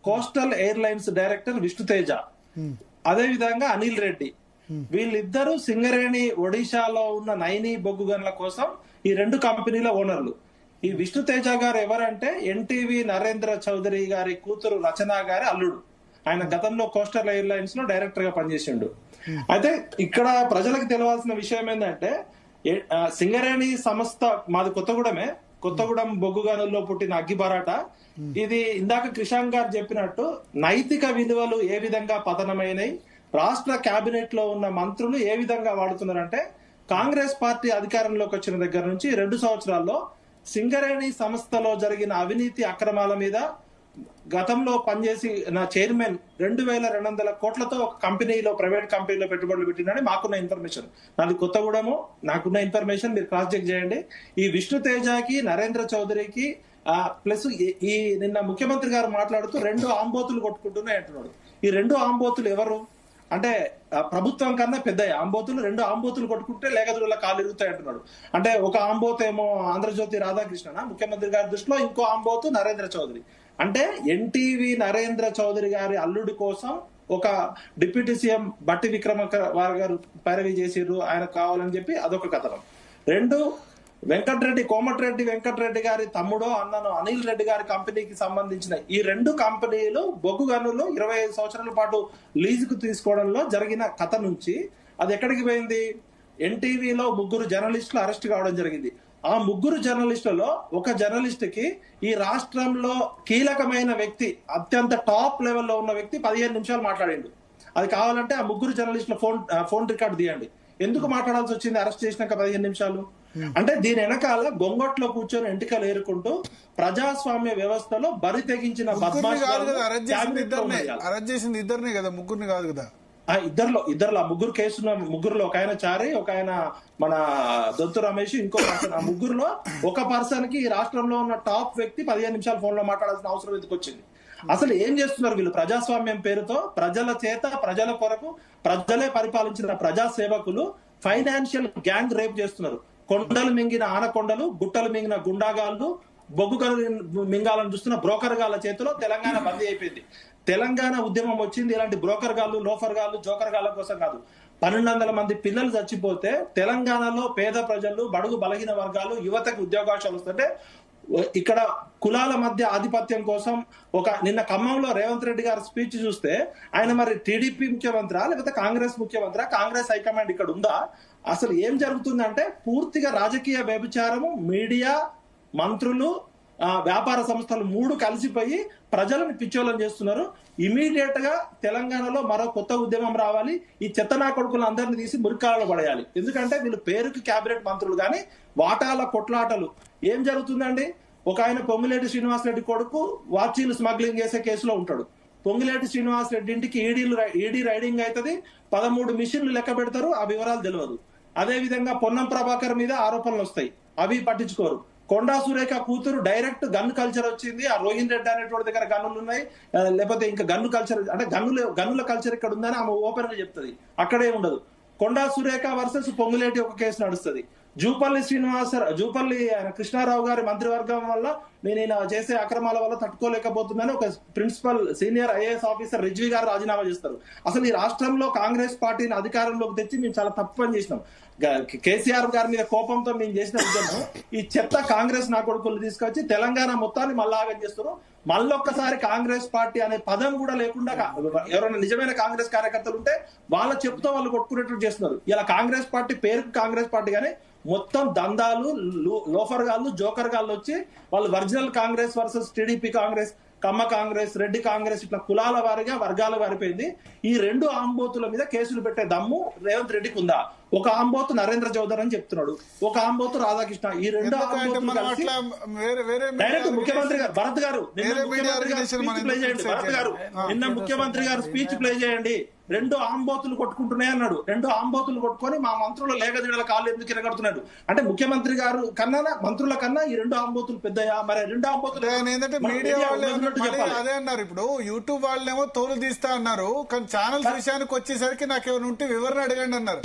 Coastal airlines director Vishnu Teja, అదే విధంగా అనిల్ రెడ్డి, వీళ్ళిద్దరూ సింగరేణి ఒడిశాలో ఉన్న నైని బొగ్గు గనుల కోసం ఈ రెండు కంపెనీల ఓనర్లు. ఈ విష్ణుతేజ గారు ఎవరంటే ఎన్టీవీ నరేంద్ర చౌదరి గారి కూతురు రచన గారి అల్లుడు. ఆయన గతంలో కోస్టల్ ఎయిర్లైన్స్ లో డైరెక్టర్ గా పనిచేసిండు. అయితే ఇక్కడ ప్రజలకు తెలియాల్సిన విషయం ఏంటంటే సింగరేణి సంస్థ మాది కొత్తగూడెం బొగ్గు గనుల్లో పుట్టిన అగ్గిబరాట. ఇది ఇందాక క్రిషాంక్ గారు చెప్పినట్టు నైతిక విలువలు ఏ విధంగా పతనమైనవి, రాష్ట్ర కేబినెట్ లో ఉన్న మంత్రులు ఏ విధంగా వాడుతున్నారంటే కాంగ్రెస్ పార్టీ అధికారంలోకి వచ్చిన దగ్గర నుంచి 2 సంవత్సరాల్లో సింగరేణి సంస్థలో జరిగిన అవినీతి అక్రమాల మీద గతంలో పనిచేసి నా చైర్మన్ 2200 కోట్లతో ఒక కంపెనీలో, ప్రైవేట్ కంపెనీలో పెట్టుబడులు పెట్టినని మాకున్న ఇన్ఫర్మేషన్. నాది కొత్తగూడెము, నాకున్న ఇన్ఫర్మేషన్ మీరు క్రాస్ చెక్ చేయండి. ఈ విష్ణు తేజకి, నరేంద్ర చౌదరికి ప్లస్ ఈ నిన్న ముఖ్యమంత్రి గారు మాట్లాడుతూ 2 ఆంబోతులు కొట్టుకుంటున్నాయి అంటున్నాడు. ఈ 2 ఆంబోతులు ఎవరు అంటే ప్రభుత్వం కన్నా పెద్ద ఆంబోతులు, 2 ఆంబోతులు కొట్టుకుంటే లేగదుల కాలు ఇరుగుతాయి అంటున్నాడు. అంటే ఒక ఆంబోతు ఏమో ఆంధ్రజ్యోతి రాధాకృష్ణ ముఖ్యమంత్రి గారి దృష్టిలో, ఇంకో ఆంబోతు నరేంద్ర చౌదరి. అంటే ఎన్టీవీ నరేంద్ర చౌదరి గారి అల్లుడి కోసం ఒక డిప్యూటీ సీఎం బట్టి విక్రమార్క గారు పైరవీ చేసిర్రు, ఆయన కావాలని చెప్పి అదొక కథనం. 2 కోమటిరెడ్డి వెంకటరెడ్డి గారి తమ్ముడో అన్ననో అనిల్ రెడ్డి గారి కంపెనీకి సంబంధించిన ఈ 2 కంపెనీలు బొగ్గు గనులు 25 సంవత్సరాల పాటు లీజుకు తీసుకోవడంలో జరిగిన కథ నుంచి అది ఎక్కడికి పోయింది? ఎన్టీవీలో 3 జర్నలిస్టులు అరెస్ట్ కావడం జరిగింది. ఆ 3 జర్నలిస్టులలో ఒక జర్నలిస్ట్ కి ఈ రాష్ట్రంలో కీలకమైన వ్యక్తి, అత్యంత టాప్ లెవెల్లో ఉన్న వ్యక్తి 15 నిమిషాలు మాట్లాడిండు. అది కావాలంటే ఆ 3 జర్నలిస్టుల ఫోన్ రికార్డు తీయండి. ఎందుకు మాట్లాడాల్సి వచ్చింది అరెస్ట్ చేసినాక 15 నిమిషాలు? అంటే దీని వెనకాల గొంగట్లో కూర్చొని ఎంటికలు ఏరుకుంటూ ప్రజాస్వామ్య వ్యవస్థలో బరి తెగించిన ముగ్గురిని కాదు కదా, ఇద్దరులో 3 కేసున్న 3లో ఒక ఆయన చారి, ఒక ఆయన మన దొంతు రమేష్, ఇంకో పర్సన్. ఆ 3లో ఒక పర్సన్ కి ఈ రాష్ట్రంలో ఉన్న టాప్ వ్యక్తి 15 నిమిషాలు ఫోన్ లో మాట్లాడాల్సిన అవసరం ఎందుకు వచ్చింది? అసలు ఏం చేస్తున్నారు వీళ్ళు? ప్రజాస్వామ్యం పేరుతో ప్రజల చేత, ప్రజల కొరకు, ప్రజలే పరిపాలించిన ప్రజా సేవకులు ఫైనాన్షియల్ గ్యాంగ్ రేప్ చేస్తున్నారు. కొండలు మింగిన ఆనకొండలు, గుట్టలు మింగిన గుండాగాళ్ళు, బొగ్గు గనులు మింగాలను చూస్తున్న బ్రోకర్ గాళ్ళ చేతిలో తెలంగాణ బందీ అయిపోయింది. తెలంగాణ ఉద్యమం వచ్చింది ఇలాంటి బ్రోకర్ గాళ్ళు, లోఫర్ గాళ్ళు, జోకర్ గాళ్ళ కోసం కాదు. 1200 మంది పిల్లలు చచ్చిపోతే తెలంగాణలో పేద ప్రజలు, బడుగు బలహీన వర్గాలు, యువతకు ఉద్యోగావకాశాలు వస్తుంటే ఇక్కడ కులాల మధ్య ఆధిపత్యం కోసం నిన్న ఖమ్మంలో రేవంత్ రెడ్డి గారి స్పీచ్ చూస్తే ఆయన మరి టీడీపీ ముఖ్యమంత్రి లేకపోతే కాంగ్రెస్ ముఖ్యమంత్రి, కాంగ్రెస్ హైకమాండ్ ఇక్కడ ఉందా? అసలు ఏం జరుగుతుందంటే పూర్తిగా రాజకీయ వ్యభిచారము, మీడియా, మంత్రులు, వ్యాపార సంస్థలు 3 కలిసిపోయి ప్రజలను పిచ్చోళం చేస్తున్నారు. ఇమీడియట్ గా తెలంగాణలో మరో కొత్త ఉద్యమం రావాలి. ఈ చెత్తనా కొడుకులు అందరినీ తీసి మురికాలలో పడేయాలి. ఎందుకంటే వీళ్ళు పేరుకి కేబినెట్ మంత్రులు కానీ వాటాల కొట్లాటలు. ఏం జరుగుతుందండి? ఒక ఆయన పొంగులేటి శ్రీనివాసరెడ్డి కొడుకు వాచీలు స్మగ్లింగ్ చేసే కేసులో ఉంటాడు. పొంగులేటి శ్రీనివాసరెడ్డి ఇంటికి ఈడీ రైడింగ్ అవుతుంది, 13 మిషన్లు లెక్క పెడతారు, ఆ వివరాలు తెలియదు. అదే విధంగా పొన్నం ప్రభాకర్ మీద ఆరోపణలు వస్తాయి, అవి పట్టించుకోరు. కొండా సురేఖ కూతురు డైరెక్ట్ గన్ను కల్చర్ వచ్చింది, ఆ రోహిన్ రెడ్డి అనేటువంటి దగ్గర గన్నులు ఉన్నాయి, లేకపోతే ఇంకా గన్ను కల్చర్ అంటే గన్నుల కల్చర్ ఇక్కడ ఉందని ఆమె ఓపెన్ గా చెప్తుంది. అక్కడే ఉండదు. కొండా సురేఖ వర్సెస్ పొంగులేటి ఒక కేసు నడుస్తుంది. జూపల్లి కృష్ణారావు గారి మంత్రివర్గం వల్ల నేను చేసే అక్రమాల వల్ల తట్టుకోలేకపోతుందని ఒక principal senior IAS officer Rizvi garu రాజీనామా చేస్తారు. అసలు ఈ రాష్ట్రంలో కాంగ్రెస్ పార్టీని అధికారంలోకి తెచ్చి మేము చాలా తప్పు పని చేసినాం. కేసీఆర్ గారి మీద కోపంతో మేము చేసిన ఉద్యమం ఈ చెత్త కాంగ్రెస్ నా కొడుకులు తీసుకొచ్చి తెలంగాణ మొత్తాన్ని మళ్ళాగం చేస్తారు. మళ్ళొక్కసారి కాంగ్రెస్ పార్టీ అనే పదం కూడా లేకుండా ఎవరైనా నిజమైన కాంగ్రెస్ కార్యకర్తలు ఉంటే వాళ్ళ చెప్తూ వాళ్ళు కొట్టుకునేట్టు చేస్తున్నారు. ఇలా కాంగ్రెస్ పార్టీ పేరుకు కాంగ్రెస్ పార్టీ కానీ మొత్తం దందాలు, లోఫర్ గాళ్ళు, జోకర్ గాళ్ళు వచ్చి వాళ్ళు original Congress versus TDP Congress, Kamma Congress, Reddy Congress, ఇట్లా కులాల వారిగా వర్గాల వారిపోయింది. ఈ 2 ఆంబోతుల మీద కేసులు పెట్టే దమ్ము రేవంత్ రెడ్డికి ఉందా? ఒక ఆంబోతు నరేంద్ర చౌదరి అని చెప్తున్నాడు, ఒక ఆంబోతు రాధాకృష్ణ. ఈ 2 ఆంబోతులు కలిసి డైరెక్ట్ ముఖ్యమంత్రి గారు భరత్ గారు నిన్న ముఖ్యమంత్రి గారు స్పీచ్ ప్లే చేయండి. 2 ఆంబోతులు కొట్టుకుంటున్నాయి అన్నాడు. 2 ఆంబోతులు కొట్టుకొని మా మంత్రుల లేగదీడల కాళ్ళు ఎందుకు తిరగడుతున్నాడు అంటే ముఖ్యమంత్రి గారు కన్నా మంత్రుల కన్నా ఈ 2 ఆంబోతులు పెద్దయా? మరి 2 ఆంబోతులు మీడియా వాళ్ళు అదే అన్నారు. ఇప్పుడు యూట్యూబ్ వాళ్ళేమో తోలు తీస్తా అన్నారు, కానీ ఛానల్స్ విషయానికి వచ్చేసరికి నాకేమైనా ఉంటే వివరణ అడగండి అన్నారు.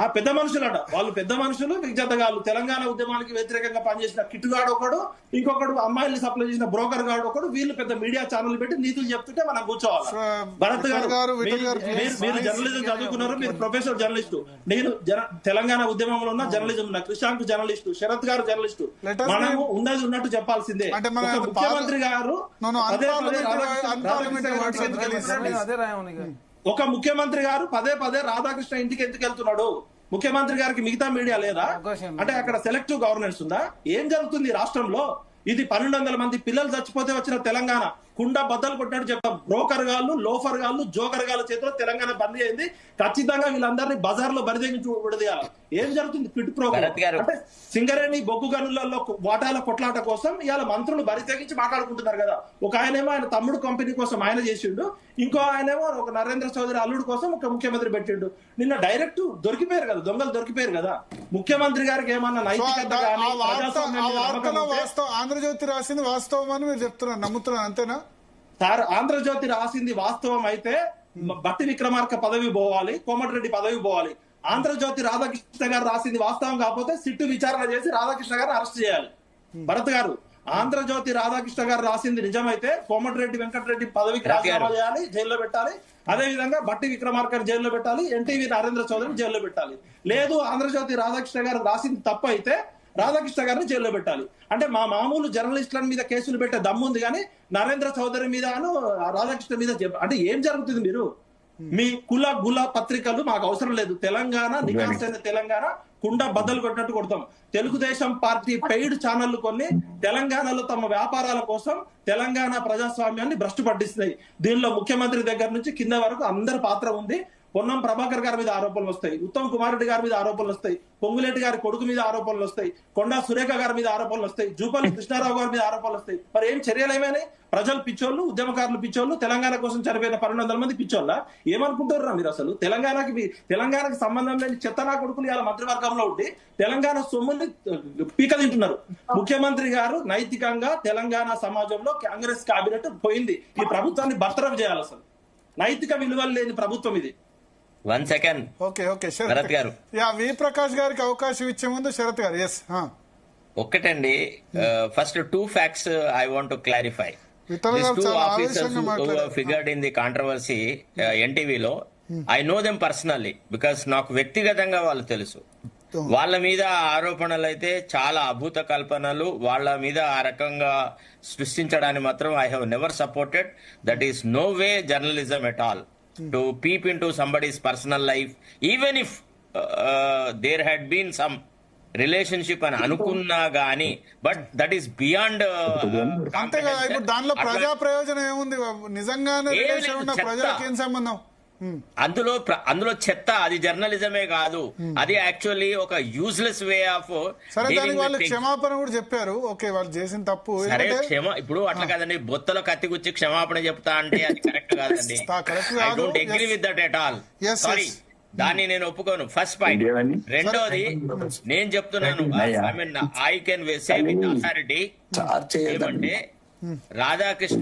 ఆ పెద్ద మనుషులట, వాళ్ళు పెద్ద మనుషులు విజ్ఞతగాళ్ళు. తెలంగాణ ఉద్యమానికి వ్యతిరేకంగా పనిచేసిన కిట్టుగాడు ఒకడు, ఇంకొకడు అమ్మాయిల్ని సప్లై చేసిన బ్రోకర్ గాడు ఒకడు, వీళ్ళు పెద్ద మీడియా ఛానల్ పెట్టి నీతులు చెప్తుంటే మనం కూర్చోవాలి. భరత్ గారు, మీరు జర్నలిజం చదువుకున్నారు, మీరు ప్రొఫెసర్ జర్నలిస్టు. నేను తెలంగాణ ఉద్యమంలో ఉన్న జర్నలిజం ఉన్నా, కృషాంక్ జర్నలిస్టు, శరత్ గారు జర్నలిస్టు. మనము ఉన్నది ఉన్నట్టు చెప్పాల్సిందే. ముఖ్యమంత్రి గారు ఒక ముఖ్యమంత్రి గారు పదే పదే రాధాకృష్ణ ఇంటికి ఎందుకు వెళ్తున్నాడు? ముఖ్యమంత్రి గారికి మిగతా మీడియా లేదా? అంటే అక్కడ సెలెక్టివ్ గవర్నెన్స్ ఉందా? ఏం జరుగుతుంది రాష్ట్రంలో? ఇది 1200 మంది పిల్లలు చచ్చిపోతే వచ్చిన తెలంగాణ కుండ బద్దలు కొట్టినట్టు చెప్తాం. బ్రోకర్ గాళ్ళు, లోఫర్ గాళ్ళు, జోకర్ గాళ్ళ చేతిలో తెలంగాణ బంద్ అయింది. ఖచ్చితంగా వీళ్ళందరినీ బజార్ లో బరిదెగించి విడదీయాలి. ఏం జరుగుతుంది? పిట్ ప్రోగ్రామ్ అంటే సింగరేణి బొగ్గు గనులలో వాటాల కొట్లాట కోసం ఇవాళ మంత్రులు బరితెగించి మాట్లాడుకుంటున్నారు కదా. ఒక ఆయనేమో ఆయన తమ్ముడు కంపెనీ కోసం ఆయన చేసిండు, ఇంకో ఆయనేమో ఒక నరేంద్ర చౌదరి అల్లుడు కోసం ఒక ముఖ్యమంత్రి పెట్టిండు. నిన్న డైరెక్ట్ దొరికిపోయారు కదా, దొంగలు దొరికిపోయారు కదా. ముఖ్యమంత్రి గారికి ఏమన్నా నైతికత ఆంధ్రజ్యోతి రాసింది వాస్తవం అని మీరు చెప్తున్నారు, నమ్ముతున్నారు అంతేనా సార్? ఆంధ్రజ్యోతి రాసింది వాస్తవం అయితే బట్టి విక్రమార్క పదవి పోవాలి, కోమటిరెడ్డి పదవి పోవాలి. ఆంధ్రజ్యోతి రాధాకృష్ణ గారు రాసింది వాస్తవం కాకపోతే సిట్టు విచారణ చేసి రాధాకృష్ణ గారిని అరెస్ట్ చేయాలి. భరత్ గారు, ఆంధ్రజ్యోతి రాధాకృష్ణ గారు రాసింది నిజమైతే కోమటిరెడ్డి వెంకటరెడ్డి పదవికి రాజీనామా చేయాలి, జైల్లో పెట్టాలి. అదే విధంగా బట్టి విక్రమార్కర్ జైల్లో పెట్టాలి, ఎన్టీవీ నరేంద్ర చౌదరిని జైల్లో పెట్టాలి. లేదు ఆంధ్రజ్యోతి రాధాకృష్ణ గారు రాసింది తప్పు అయితే రాధాకృష్ణ గారిని జైల్లో పెట్టాలి. అంటే మా మామూలు జర్నలిస్టుల మీద కేసులు పెట్టే దమ్ముంది కానీ నరేంద్ర చౌదరి మీద రాధాకృష్ణ మీద అంటే ఏం జరుగుతుంది? మీరు మీ కుల గుల పత్రికలు మాకు అవసరం లేదు. తెలంగాణ నికాసైన తెలంగాణ కుండ బద్దలు కొట్టినట్టు కొడతాం. తెలుగుదేశం పార్టీ పెయిడ్ ఛానళ్లు కొన్ని తెలంగాణలో తమ వ్యాపారాల కోసం తెలంగాణ ప్రజాస్వామ్యాన్ని భ్రష్టు పట్టిస్తున్నాయి. దీనిలో ముఖ్యమంత్రి దగ్గర నుంచి కింద వరకు అందరి పాత్ర ఉంది. పొన్నం ప్రభాకర్ గారి మీద ఆరోపణలు వస్తాయి, ఉత్తమ్ కుమార్ రెడ్డి గారి మీద ఆరోపణలు వస్తాయి, పొంగులేటి గారి కొడుకు మీద ఆరోపణలు వస్తాయి, కొండా సురేఖ గారి మీద ఆరోపణలు వస్తాయి, జూపల్లి కృష్ణారావు గారి మీద ఆరోపణలు వస్తాయి. మరి ఏం చర్యలు ఏమైనాయి? ప్రజలు పిచ్చోళ్ళు, ఉద్యమకారులు పిచ్చోళ్ళు, తెలంగాణ కోసం చనిపోయిన 1200 మంది పిచ్చోళ్ళ ఏమనుకుంటారా మీరు? అసలు తెలంగాణకి సంబంధం లేని చెత్తనా కొడుకులు ఇలా మంత్రివర్గంలో ఉండి తెలంగాణ సొమ్ముని పీక తింటున్నారు. ముఖ్యమంత్రి గారు నైతికంగా తెలంగాణ సమాజంలో కాంగ్రెస్ కేబినెట్ పోయింది. ఈ ప్రభుత్వాన్ని బర్తరఫ్ చేయాలి. అసలు నైతిక విలువలు లేని ప్రభుత్వం ఇది. 1 సెకండ్. ఓకే శరత్ గారు, వి ప్రకాష్ గారికి అవకాశం ఇచ్చే ముందు శరత్ గారు. ఎస్ ఒక్కటండి, first 2 facts I want to clarify. These 2 officers who figured in the controversy ఎన్టీవీలో, I know them personally because నాకు వ్యక్తిగతంగా వాళ్ళు తెలుసు. వాళ్ళ మీద ఆరోపణలు అయితే చాలా అభూత కల్పనలు, వాళ్ళ మీద ఆ రకంగా సృష్టించడాన్ని మాత్రం I have never supported. That is no way journalism at all. To peep into somebody's personal life, even if there had been some relationship అని అనుకున్నా గానీ, బట్ దట్ ఈస్ బియాండ్. అంతే కదా, ఇప్పుడు దానిలో ప్రజా ప్రయోజనం ఏముంది? నిజంగానే ప్రజలకు ఏం సంబంధం? అందులో చెత్త, అది జర్నలిజమే కాదు, అది యాక్చువల్లీ ఒక యూజ్లెస్ వే ఆఫ్. సరే, దానికి వాళ్ళు క్షమాపణ కూడా చెప్పారు. ఓకే, వాళ్ళు చేసిన తప్పు. సరే, ఇప్పుడు అట్లా కాదండి, బొత్తలో కత్తి గుచ్చి క్షమాపణ చెప్తా అంటే అది కరెక్ట్ కాదండి. I don't agree with that at all. Sorry, దాన్ని నేను ఒప్పుకోను. First point. రెండోది, నేను చెప్తున్నాను, I mean I can say with authority ఏమంటే రాధాకృష్ణ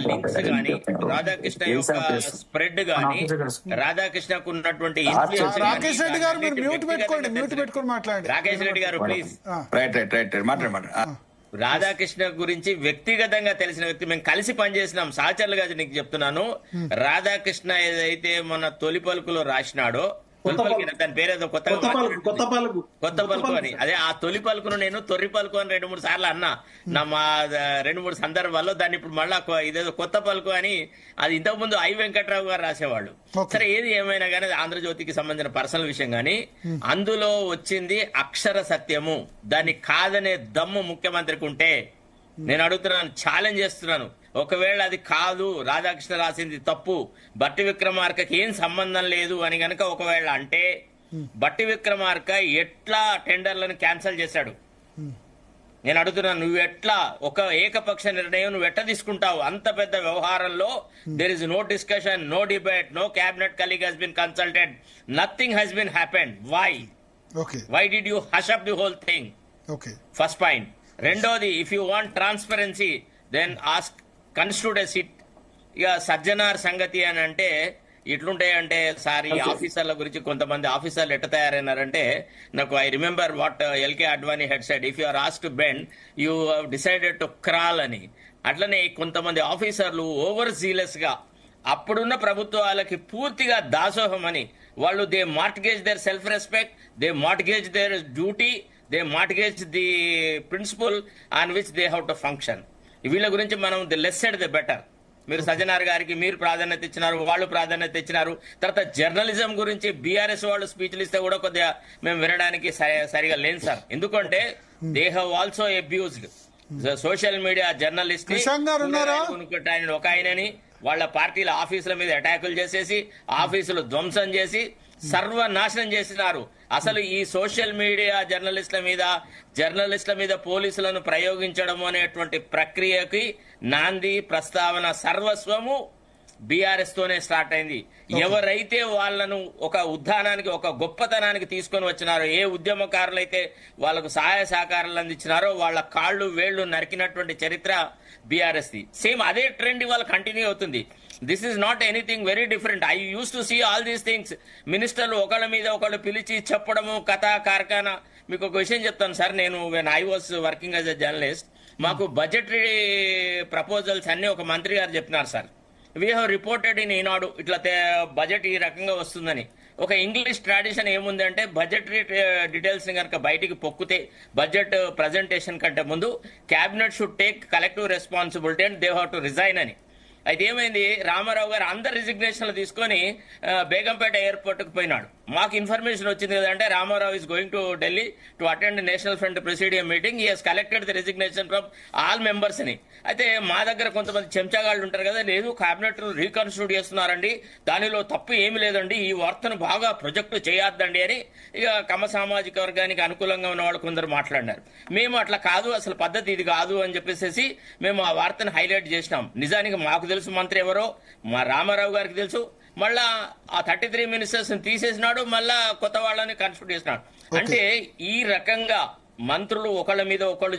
లింక్స్ గాని, రాధాకృష్ణ యొక్క స్ప్రెడ్ గాని, రాధాకృష్ణకు ఉన్నటువంటి ఇన్ఫ్లుయెన్స్. రాకేష్ రెడ్డి గారు మీరు మ్యూట్ పెట్టుకొని మాట్లాడండి. రాకేష్ రెడ్డి గారు ప్లీజ్. రాధాకృష్ణ గురించి వ్యక్తిగతంగా తెలిసిన వ్యక్తి, మేము కలిసి పనిచేసినాం, సహచరులుగా నీకు చెప్తున్నాను. రాధాకృష్ణ ఏదైతే మన తొలి పలుకులో రాసినాడో, దాని పేరేదో కొత్త పలుకు అని, అదే ఆ తొలి పలుకును నేను తొర్రి పలుకు అని 2-3 సార్లు అన్నా. మా 2-3 సందర్భాల్లో దాన్ని ఇప్పుడు మళ్ళా ఇదేదో కొత్త పలుకు అని, అది ఇంతకు ముందు ఐ వెంకట్రావు గారు రాసేవాళ్ళు. సరే, ఏది ఏమైనా కానీ ఆంధ్రజ్యోతికి సంబంధించిన పర్సనల్ విషయం కానీ, అందులో వచ్చింది అక్షర సత్యము. దాన్ని కాదనే దమ్ము ముఖ్యమంత్రికి ఉంటే నేను అడుగుతున్నాను, ఛాలెంజ్ చేస్తున్నాను, ఒకవేళ అది కాదు, రాధాకృష్ణ రాసింది తప్పు, బట్టి విక్రమార్కకి ఏం సంబంధం లేదు అని గనక ఒకవేళ అంటే, బట్టి విక్రమార్క ఎట్లా టెండర్లను క్యాన్సిల్ చేశాడు? నేను అడుగుతున్నాను, నువ్వు ఎట్లా ఒక ఏకపక్ష నిర్ణయం నువ్వు ఎట్లా తీసుకుంటావు? అంత పెద్ద వ్యవహారంలో there is no discussion, no debate, no cabinet colleague has been consulted, nothing has been happened. Why did you hush up the whole thing? First point. రెండోది, if you want transparency then ask constitute a SIT. ఇక సజ్జనార్ సంగతి అని అంటే, ఎట్లుంటాయంటే sir ఈ ఆఫీసర్ల గురించి కొంతమంది ఆఫీసర్లు ఎట్ట తయారైనారంటే నాకు I remember what L K Advani had said, if you are asked to bend you have decided to crawl అని. అట్లనే కొంతమంది ఆఫీసర్లు ఓవర్ జీలస్ గా అప్పుడున్న ప్రభుత్వాలకి పూర్తిగా దాసోహం అని వాళ్ళు they mortgage their self respect, they mortgage their duty, they mortgage the principle on which they have to function. వీళ్ళ గురించి మనం the less said the better. మీరు సజ్జనార్ గారికి మీరు ప్రాధాన్యత ఇచ్చినారు, వాళ్ళు ప్రాధాన్యత ఇచ్చినారు. తర్వాత జర్నలిజం గురించి బీఆర్ఎస్ వాళ్ళు స్పీచ్లు ఇస్తే కూడా కొద్దిగా మేము వినడానికి సరిగా లేని సార్. ఎందుకంటే they have also abused social media journalist ఆయన ఒక ఆయనని వాళ్ళ పార్టీల ఆఫీసుల మీద అటాకులు చేసేసి ఆఫీసులు ధ్వంసం చేసి సర్వనాశనం చేసినారు. అసలు ఈ సోషల్ మీడియా జర్నలిస్టుల మీద పోలీసులను ప్రయోగించడం అనేటువంటి ప్రక్రియకి నాంది ప్రస్తావన సర్వస్వము బీఆర్ఎస్ తోనే స్టార్ట్ అయింది. ఎవరైతే వాళ్ళను ఒక ఉద్దానానికి ఒక గొప్పతనానికి తీసుకొని వచ్చినారో, ఏ ఉద్యమకారులైతే వాళ్ళకు సహాయ సహకారాలు అందించినారో వాళ్ళ కాళ్ళు వేళ్లు నరికినటువంటి చరిత్ర బీఆర్ఎస్ ది. సేమ్ అదే ట్రెండ్ ఇవాళ కంటిన్యూ అవుతుంది. This is not anything very different. I use to see all these things. మినిస్టర్లు ఒకళ్ళ మీద ఒకళ్ళు పిలిచి చెప్పడము, కథ కార్ఖానా. మీకు ఒక విషయం చెప్తాను సార్, నేను when I was working as a journalist, మాకు బడ్జెటరీ ప్రపోజల్స్ అన్ని ఒక మంత్రి గారు చెప్పినారు sir. We have reported in Eenadu ఇట్లా బడ్జెట్ ఈ రకంగా వస్తుందని. ఒక ఇంగ్లీష్ ట్రాడిషన్ ఏముందంటే బడ్జెటరీ డీటెయిల్స్ ని కనుక బయటికి పొక్కితే బడ్జెట్ ప్రజెంటేషన్ కంటే ముందు cabinet should take collective responsibility and they have to resign అని. అయితే ఏమైంది, రామారావు గారు అందరు రిజిగ్నేషన్లు తీసుకొని బేగంపేట ఎయిర్పోర్ట్ కు పోయినాడు. మాకు ఇన్ఫర్మేషన్ వచ్చింది కదంటే Rama Rao is going to Delhi to attend national front presidium meeting, he has collected the resignation from all members అని. అయితే మా దగ్గర కొంతమంది చెంచాగాళ్ళు ఉంటారు కదా, లేదు క్యాబినెట్ రీకన్స్టిట్యూట్ చేస్తున్నారండి, దానిలో తప్పు ఏమి లేదండి, ఈ వార్తను బాగా ప్రొజెక్ట్ చేయొద్దండి అని ఇక కమ్మ సామాజిక వర్గానికి అనుకూలంగా ఉన్న వాళ్ళు కొందరు మాట్లాడినారు. మేము అట్లా కాదు, అసలు పద్ధతి ఇది కాదు అని చెప్పేసి మేము ఆ వార్తను హైలైట్ చేసినాం. నిజానికి మాకు తెలుసు మంత్రి ఎవరో, మా రామారావు గారికి తెలుసు. మళ్ళా ఆ 33 మినిస్టర్స్ తీసేసినాడు, మళ్ళా కొత్త వాళ్ళని కన్స్టిట్యూట్ చేసినాడు. అంటే ఈ రకంగా మంత్రులు ఒకళ్ళ మీద ఒకళ్ళు